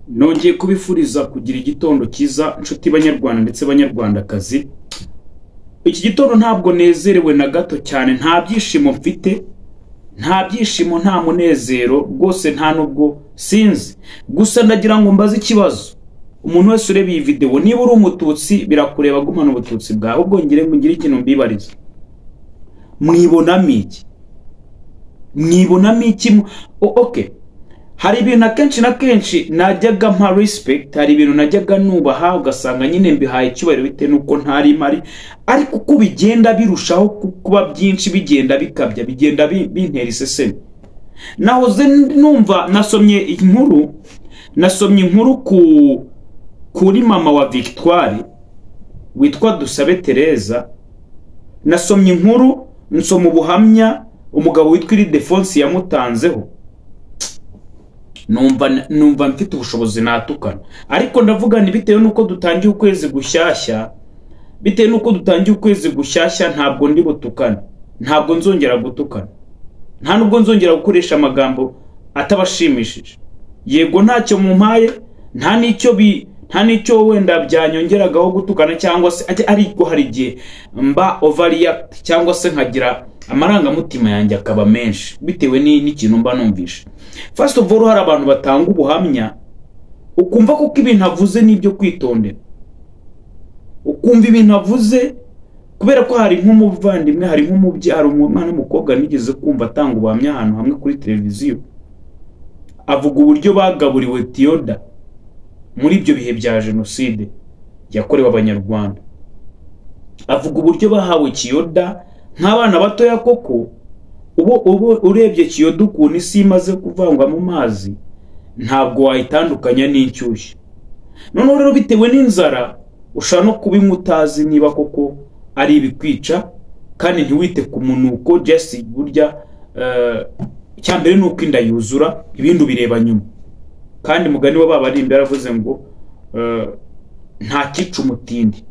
nongeye kubifuriza kugira igitondo cyiza inshuti banyarwanda ndetse banyarwandakazi. Iki gitondo ntabwo nezerewe na gato cyane, nta byishimo mfite, nta byishimo, nta munezero rwose, nta nubwo sinzi. Gusa ndagira ngo mbaze ikibazo umuntu wese ureba iyi video, niba uri umututsi birakureba, gumana ubututsi bwawe, ubwo ngire ikintu mbibariza. Mwibonamo iki? Mwibonamo iki? Okay, hari ibintu akenshi na kenshi najyaga mpa respect, hari ibintu najyaga nubaha ugasanga nyine mbihaye icyubahiro bitewe nuko ntari mari, ariko uko bigenda birushaho kuba byinshi, bigenda bikabya, bigenda bintera iseseme. Nahoze numva nasomye inkuru kuri mama wa Victoire witwa Dusabe Teresa. Nasomye inkuru, nsoma ubuhamya umugabo witwa Ildefonse yamutanzeho. Numva mfite ubushobozi natukana, ariko ndavuga ni bitewe nuko dutangiye ukwezi gushyashya, ntabwo ndi butukana, ntabwo nzongera gutukana, nta nubwo nzongera gukoresha amagambo atabashimishije. Yego ntacyo mumpaye, nta nicyo wenda byanyongeragaho gutukana, cyangwa se ariko hari igihe mba overreact, cyangwa se nkagira amarangamutima yanjye akaba menshi bitewe n'ikintu mba numvishe. First of all, hari abantu batanga ubuhamya ukumva ko ibintu avuze n'ibyo kwitondera, ukumva ibintu avuze kubera ko hari nk'umuvandimwe, hari nk'umubyaro, umwana n'umukobwa nigeze kumva atanga ubuhamya ahantu hamwe kuri televiziyo, avuga uburyo bagaburiwe tiyoda muri ibyo bihe bya jenoside yakorewe abanyarwanda. Avuga uburyo bahawe kiyoda nk'abana batoya, koko ubu urebye kiyoda ukuntu isi imaze kuvangwa mu mazi, ntabwo wayitandukanya n'inshyushyu. Noneho rero bitewe n'inzara ushaka no kubinywa utazi niba koko ari ibikwica, kandi ntiwite ku munuko. Jesse burya cyambere nuko inda yuzura, ibindi bireba nyuma. Kandi mugani wa baba ari imbere avuze ngo nta kica umutindi,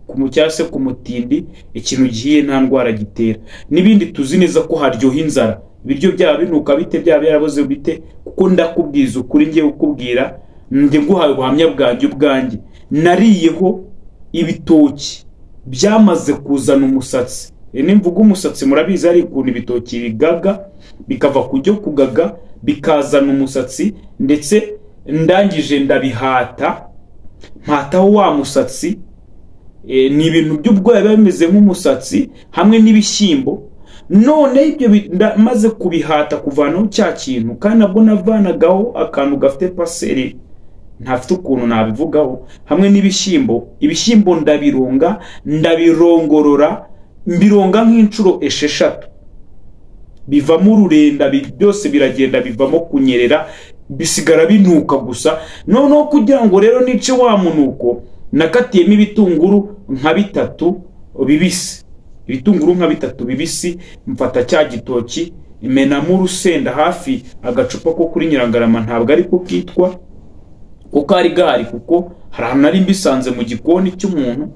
kumucyase ku mutindi ikintu gihiye nta ndwara gitera. Nibindi tuzi neza ko haryoha inzara, ibiryo byaba binuka bite, byaba yaraboze bite, kuko ndakubwiza ukuri, ngiye ukubwira, ngiye guhaye ubuhamya bwanjye ubwanjye. Nariyeho ibitoki byamaze kuzana umusatsi. Nimvuga umusatsi murabizi ari ukuntu ibitoki bigaga bikava kujyo kugaga bikazana umusatsi, ndetse ndangije ndabihata, mpataho wa musatsi. Ni ibintu by'ubwoya biba bimeze nk'umusatsi hamwe n'ibishyimbo. None ibyo maze kubihata, kuvanaho cya kintu, kandi nabwo navanagaho akantu gafite paseri, ntafite ukuntu nabivugaho, hamwe n'ibishyimbo. Ibishyimbo ndabirongorora, mbironga nk'inshuro 6, bivamo ururenda, byose biragenda bivamo kunyerera, bisigara binuka gusa. Noneho kugira ngo rero nice wa munuko, nakatiyemo ibitunguru nka 3 bibisi. Ibitunguru nka 3 bibisi, mfata cya gitoki, imenamo urusenda hafi agacupa ko kuri Nyirangarama, ntabwo ari ko kitwa, kuko ari gahari, kuko hari nari mbisanze mu gikoni cy'umuntu,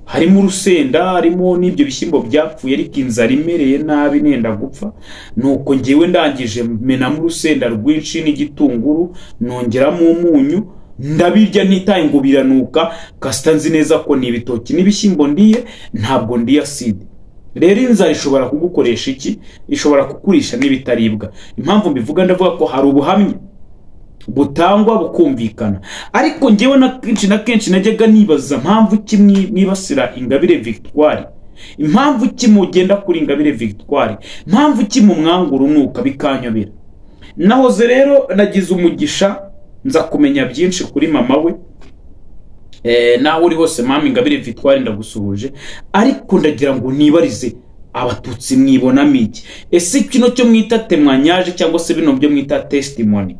harimo urusenda, harimo n'ibyo bishyimbo byapfuye, ariko inzara imereye nabi nenda gupfa. Nuko ngewe ndangije menamo urusenda rwinshi n'igitunguru, nongeramo umunyu, ndabirya nitaye ngo biranuka, kasita nzi neza ko ni ibitoki n'ibishyimbo ndiye, ntabwo ndiye acide. Rero inzara ishobora kugukoresha iki? Ishobora kukurisha n'ibitaribwa. Impamvu mbivuga, ndavuga ko hari ubuhamya butangwa bukumvikana, ariko ngewe na kenshi najyaga nibaza impamvu ki mwibasira Ingabire Victoire, impamvu ki mugenda kuri Ingabire Victoire, impamvu ki mu mwanguru nuka bikanyobera. Nahoze rero nagize umugisha nza kumenya byinshi kuri mama we. Naho uri hose mama Ingabire Victoire ndagusuhuje, ariko ndagira ngo nibarize abatutsi mwibonamo iki? Ese kino cyo mwita temwanyaje, cyangwa se bino byo mwita testimony,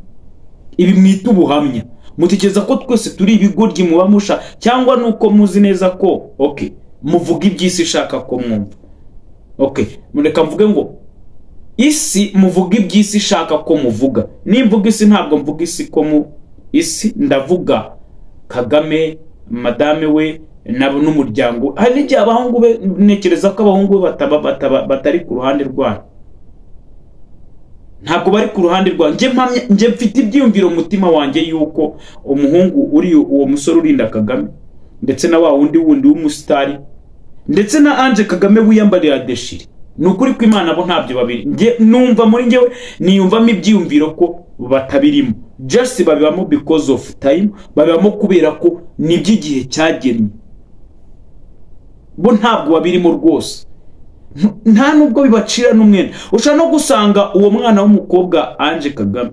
ibi mwita ubuhamya, mutekereza ko twese turi ibigoryi mubamusha, cyangwa nuko muzi neza ko okay muvuga iby'isi ishaka ko mwumva? Okay, mureka mvuge ngo isi muvuga iby'isi ishaka ko muvuga. Nimvuga isi ntabwo mvuga isi ko mu isi, ndavuga Kagame, madame we n'umuryango. Hari n'igihe abahungu be, nekereza ko abahungu be batari ku ruhande rwayo. ntabwo bari ku ruhande rwanjye. Nje mfite ibyiyumviro mu mutima wanjye yuko umuhungu uri uwo musore urinda Kagame ndetse na wa wundi w'umusitari ndetse na Ange Kagame wiyambarira deshiri, nukuri ko Imana bo ntabyo babiri. Nje numva muri ngewe niyumvamo ibyiyumviro ko batabirimo, just babibamo because of time, babibamo kubera ko niby'igihe cyagennye, bo ntabwo babirimo rwose. Nta nubwo bibacira n'umwenda. Ushobora no gusanga uwo mwana w'umukobwa Ange Kagame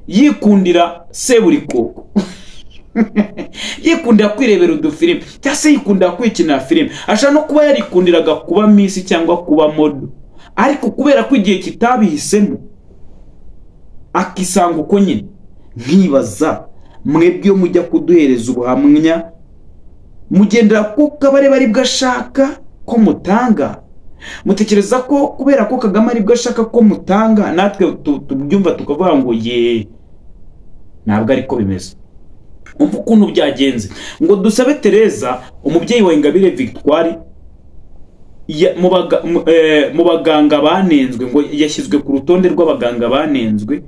yikundira Seburikoko yikundira kwirebera udufilime cyangwa se yikundira kwikinira filime. Ashobora no kuba yarikundiraga kuba Miss cyangwa kuba model, ariko kubera ko igihe kitabihisemo akisanga uko nyine. Nkibaza mwebwe iyo mujya kuduhereza ubuhamya mugendera ko kabare bari bwashaka ko mutanga, mutekereza ko kubera ko Kagame ari bwashaka ko mutanga natwe tubyumva tukavuga ngo ye, ntabwo ariko bimeze. Umva ukuntu byagenze. Ngo dusabe Tereza umubyeyi wa Ingabire Victoire mu baganga banenzwe, ngo yashyizwe ku rutonde rw'abaganga banenzwe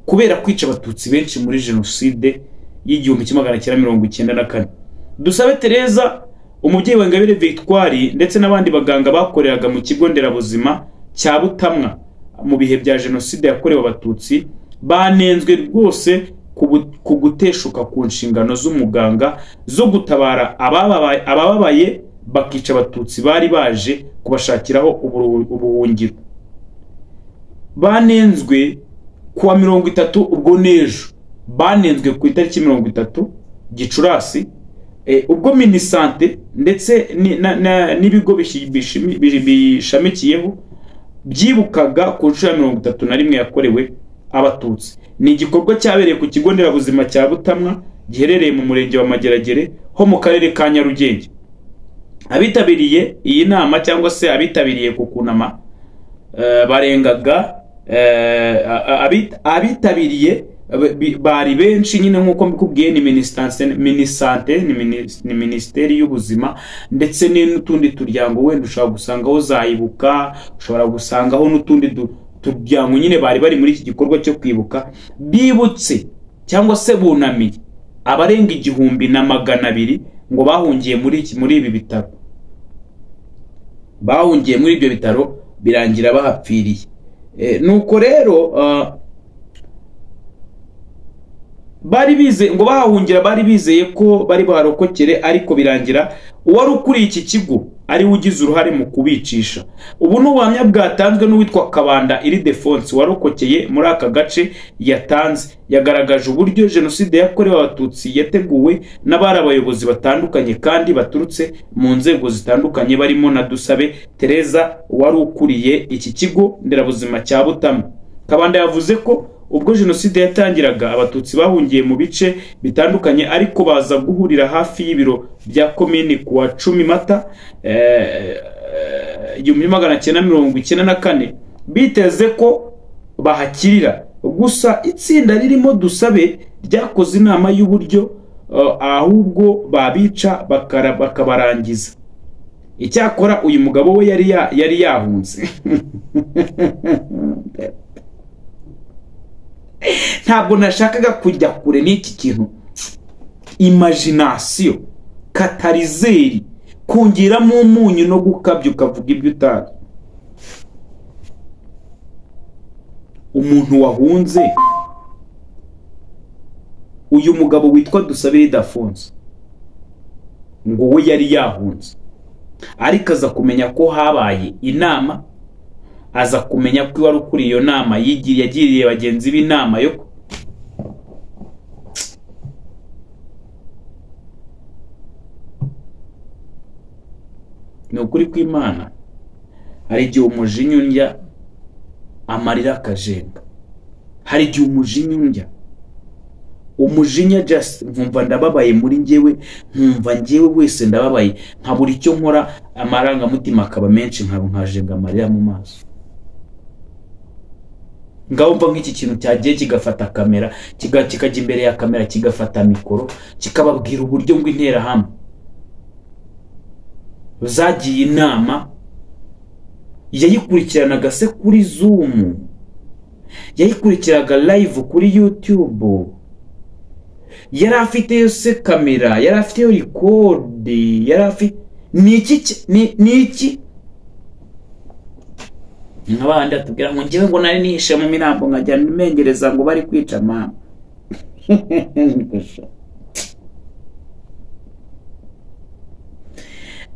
kubera kwica abatutsi benshi muri jenoside y'1994. Dusabe Tereza umubyeyi wa Ingabire Victoire ndetse n'abandi baganga bakoreraga mu kigo nderabuzima cya Butamwa mu bihe bya jenoside yakorewe abatutsi banenzwe rwose ku guteshuka ku nshingano z'umuganga zo gutabara abababaye bakica abatutsi bari baje kubashakiraho ubuhungiro. Banenzwe kuwa 30 ubwo nejo, banenzwe ku itariki 30 Gicurasi, ubwo Minisante ndetse n'ibigo bishamikiyeho byibukaga ku nshuro ya 31 yakorewe abatutsi. Ni igikorwa cyabereye ku kigo nderabuzima cya Butamwa giherereye mu murenge wa Mageragere ho mu karere ka Nyarugenge. Abitabiriye iyi nama cyangwa se abitabiriye kukunama barengaga abitabiriye bari benshi nyine nkuko mbikubwiye. Ni Minisante ni Minisiteri y'Ubuzima ndetse n'utundi turyango wenda ushobora gusangaho Zayibuka, ushobora gusangaho n'utundi turyango nyine bari muri iki gikorwa cyo kwibuka. Bibutse cyangwa se bunamiye abarenga 1,200 ngo bahungiye muri ibi bitaro, bahungiye muri ibyo bitaro birangira bahapfiriye. Nuko rero bari bize ngo bahahungira, bari bizeye ko bari barokokere, ariko birangira uwari ukuriye iki kigo ari ugize uruhare mu kubicisha. Ubu n'ubuhamya bwatanzwe n'uwitwa Kabanda Ildefonse warokokeye muri aka gace yatanze. Yagaragaje uburyo jenoside yakorewe abatutsi yateguwe n'abari abayobozi batandukanye kandi baturutse mu nzego zitandukanye, barimo na Dusabe Tereza wari ukuriye iki kigo nderabuzima cya Butamwa. Kabanda yavuze ko ubwo jenoside yatangiraga abatutsi bahungiye mu bice bitandukanye, ariko baza guhurira hafi y'ibiro bya komini kuwa 10 Mata 1994 biteze ko bahakirira. Gusa itsinda ririmo Dusabe ryakoze inama y'uburyo ahubwo babica bakabarangiza. Icyakora uyu mugabo we yari yahunze ntabwo nashakaga kujya kure n'iki kintu. Imagination, katarizeri, kungiramo umunyu no gukabya ukavuga ibyo utazi. Umuntu wahunze, uyu mugabo witwa Dusabe Ildefonse ngo we yari yahunze, ariko aza kumenya ko habaye inama, aza kumenya ko wari ukuri iyo nama yagiriye bagenzi b'inama yo ni ukuri kw'Imana. Hari igihe umujinya undya amarira akajenga, hari igihe umujinya undya, umujinya just nkumva ndababaye muri njyewe, nkumva njyewe wese ndababaye, nkabura icyo nkora, amarangamutima akaba menshi, nkajenga amarira mu maso. Ngawumva nk'iki kintu cyagiye kigafata kamera, kikajya imbere ya kamera, kigafata mikoro, kikababwira uburyo ngo intera hamwe zagiye inama yayikurikiranaga se kuri Zoom, yayikurikiraga live kuri YouTube, yari afite yose kamera, yari afite yo record, yari afite niki nk'abandi atubwira ngo njyewe ngo nari nihishe mu mirambo nkajya nimengereza ngo bari kwica mama.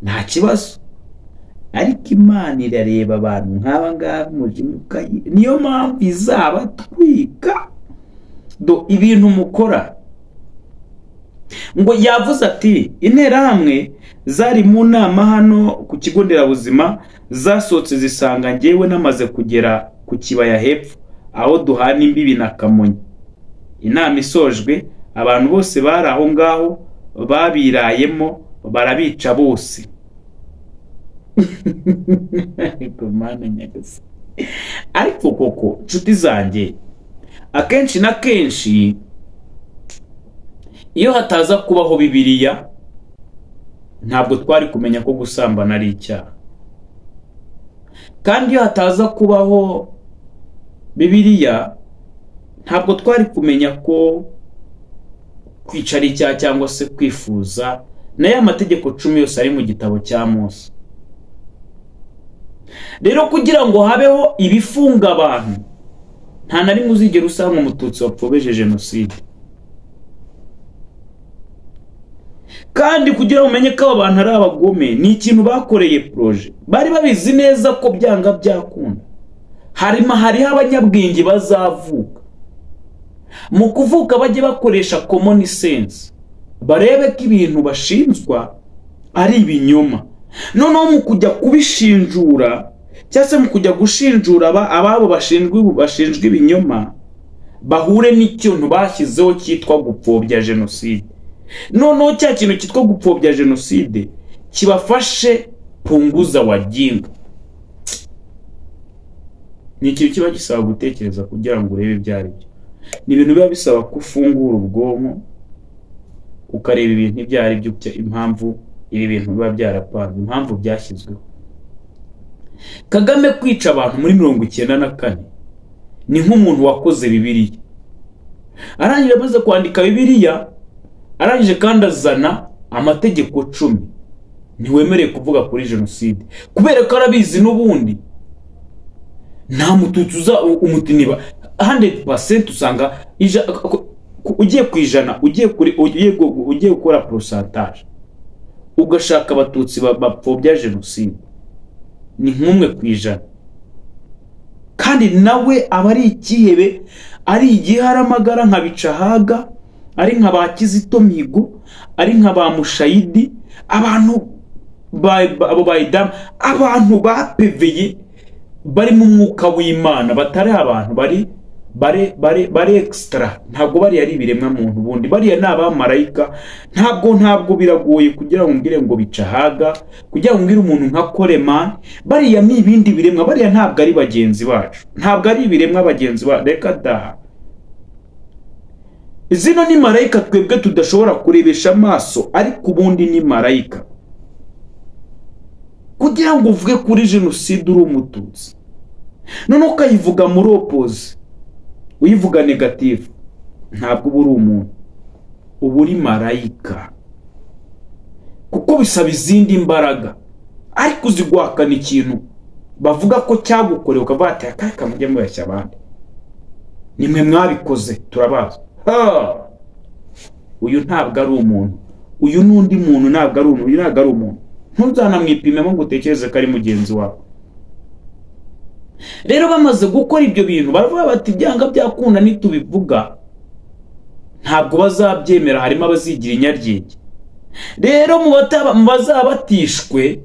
Nta kibazo, ariko Imana irareba abantu nk'aba ngaba mujimuka, niyo mpamvu izabatwika do ibintu mukora. Ngo yavuze ati interahamwe zari mu nama hano ku kigo nderabuzima, zasohotse zisanga njyewe namaze kugera ku kibaya hepfo aho duhana imbibi na Kamonyi. Inama isojwe, abantu bose bari aho ngaho babirayemo barabica bose. Ariko koko nshuti zanjye, akenshi na kenshi iyo hataza kubaho Bibiliya ntabwo twari kumenya ko gusambana ari icyaha, kandi iyo hataza kubaho Bibiliya ntabwo twari kumenya ko kwica ari icyaha cyangwa se kwifuza, n'aya mategeko 10 yose ari mu gitabo cya Mose. Rero kugira ngo habeho ibifunga abantu, nta na rimwe uzigera usanga umututsi wapfobeje jenoside. Kandi kugira ngo umenye ko abantu ari abagome, ni ikintu bakoreye proje, bari babizi neza ko byanga byakunda. Hariho abanyabwenge bazavuka, mu kuvuka bajye bakoresha common sense, barebe ko ibintu bashinzwa ari ibinyoma. Noneho mu kujya kubishinjura cyangwa se mu kujya gushinjura ababo bashinjwe ibinyoma, bahure n'ikintu bashyizeho cyitwa gupfobya jenoside. Noneho cya kintu cyitwa gupfobya jenoside kibafashe punguza wajinga. Ni ikintu kiba gisaba gutekereza kugira ngo urebe ibyari byo. Ni ibintu biba bisaba kufungura ubwonko ukareba ibintu ibyari byo, impamvu ibi bintu biba byarapanzwe, impamvu byashyizweho. Kagame kwica abantu muri 1994 ni nk'umuntu wakoze Bibiliya, arangije amaze kwandika Bibiliya, arangije kandi azana amategeko 10 ntiwemereye kuvuga kuri jenoside, kubera ko arabizi n'ubundi nta mututsi uza umutiniba 100% usanga ugiye kwijana, ugiye gukora pourcentage ugashaka abatutsi bapfobya jenoside ni nk'umwe kwijana. Kandi nawe aba ari ikihebe, ari igiharamagara nka Bicahaga, ari nka ba Kizito Mihigo, ari nka ba Mushayidi, abantu abo bayidam, abantu bapeveye bari mu mwuka w'Imana, batari abantu bari extra. Ntabwo bari ari biremwa muntu bundi, bari ya n'abamarayika. Ntabwo biragoye kugira ngo ngire ngo Bicahaga, kugira ngo ngire umuntu nka Coleman, bari ya n'ibindi biremwa, bari ya ntabwo ari bagenzi bacu, ntabwo ari biremwa bagenzi ba reka da. Zino ni marayika twebwe tudashobora kurebesha amaso, ariko ubundi ni marayika. Kugira ngo uvuge kuri jenoside uri umututsi, none ukayivuga muri opposite, uyivuga negative, ntabwo uri umuntu, uba uri marayika, kuko bisaba izindi imbaraga. Ariko uzigwakana ikintu bavuga ko cyagukorewe ukavuga ati akaka mujye mubeshya abandi, nimwe mwabikoze turabaza. Uyu ntabwo ari umuntu, uyu nundi muntu ntabwo ari umuntu, uyu ntabwo ari umuntu. Ntuzanamwipimemo ngo utekereze ko ari mugenzi wawe. Rero bamaze gukora ibyo bintu baravuga bati byanga byakunda nitubivuga ntabwo bazabyemera, harimo abazigira inyaryenge. Rero mu bazabatishwe,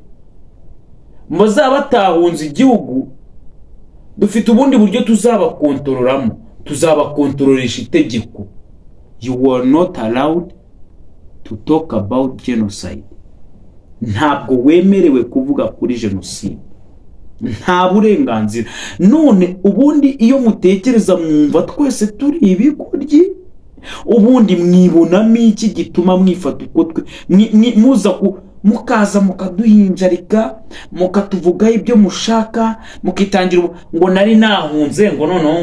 mu bazabatahunza igihugu, dufite ubundi buryo tuzabakontororamo, tuzabakontororesha itegeko. You are not allowed to talk about genocide. Ntabwo wemerewe kuvuga kuri jenoside, nta burenganzira. None ubundi iyo mutekereza mwumva twese turi ibigoryi, ubundi mwibonamo iki gituma mwifata uko muza mukaza mukaduhinjarika mukatuvugaho ibyo mushaka mukitangira ngo nari nahunze ngo noneho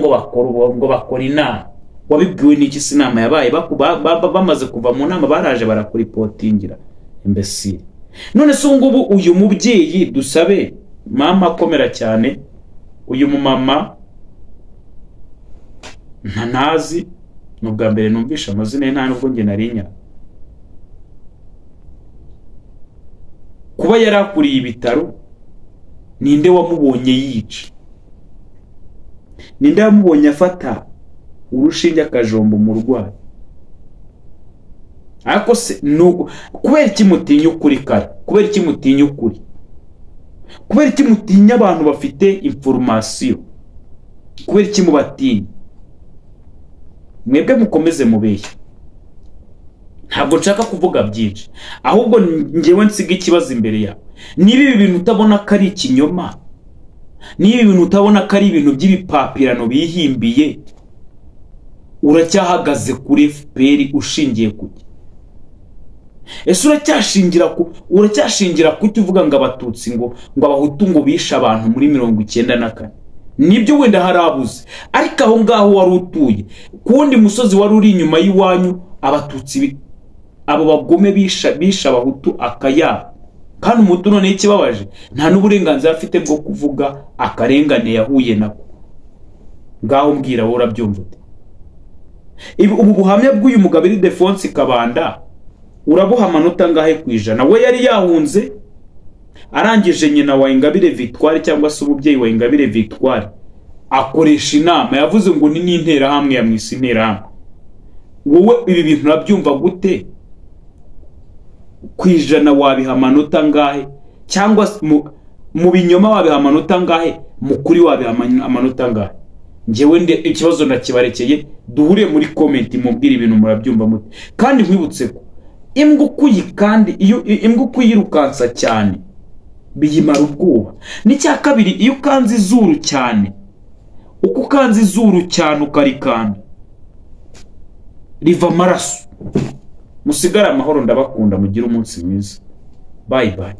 ngo bakora inama. Wabibwiwe n'iki? si inama yabaye bamaze kuva mu nama baraje barakuripotingira imbesire. None se ngubu uyu mubyeyi dusabe mama komera cyane, uyu mumama ntanazi nubwa mbere numvisha amazina ye nta nubwo nge narinya. Kuba yarakuriye ibitaro, ninde wamubonye yica? Ninde wamubonye afata urushinge akajomba umurwayi? Ariko se nuko kubera iki mutinya ukuri kare? Kubera iki mutinya ukuri? Kubera iki mutinya abantu bafite information? Kubera iki mubatinya? Mwebwe mukomeze mubeshya. Ntabwo nshaka kuvuga byinshi, ahubwo ngewe nsiga ikibazo imbere yawe. Niba ibi bintu utabona ko ari ikinyoma, niba ibi bintu utabona ko ari ibintu by'ibipapirano bihimbiye, uracyahagaze kuri FPR ushingiye kuki? Ese uracyashingira kuki uvuga ngo abatutsi ngo abahutu ngo bisha abantu muri 1994? Nibyo wenda harabuze, ariko aho ngaho wari utuye kundi musozi wari uri inyuma y'iwanyu, abatutsi abo bagome bisha abahutu akaya. Kandi umutu none ikibabaje nta n'uburenganzira afite bwo kuvuga akarengane yahuye nako. Ngaho mbwira wowe urabyumva ute? Ubu buhamya bw'uyu mugabo Ildefonse Kabanda urabuha amanota ngahe ku ijana? We yari yahunze arangije nyina wa Ingabire Victoire cyangwa se umubyeyi wa Ingabire Victoire akoresha inama, yavuze ngo ni n'intera hamwe ya mwisi intera hamwe. Wowe ibi bintu urabyumva gute? Ku ijana wabiha amanota ngahe? Cyangwa mu binyoma wabiha amanota ngahe? Mu kuri wabiha amanota ngahe? Ngewe ikibazo ndakibarekeye, duhure muri comment mubwira ibintu murabyumva mute. Kandi nkwibutse ko imbwa kuyirukansa cyane biyimara ubwoba. N'icya kabiri, iyo ukanze izuru cyane, uko ukanze izuru cyane ukarikanda riva amaraso. Musigara amahoro, ndabakunda, mugire umunsi mwiza. Bye bye.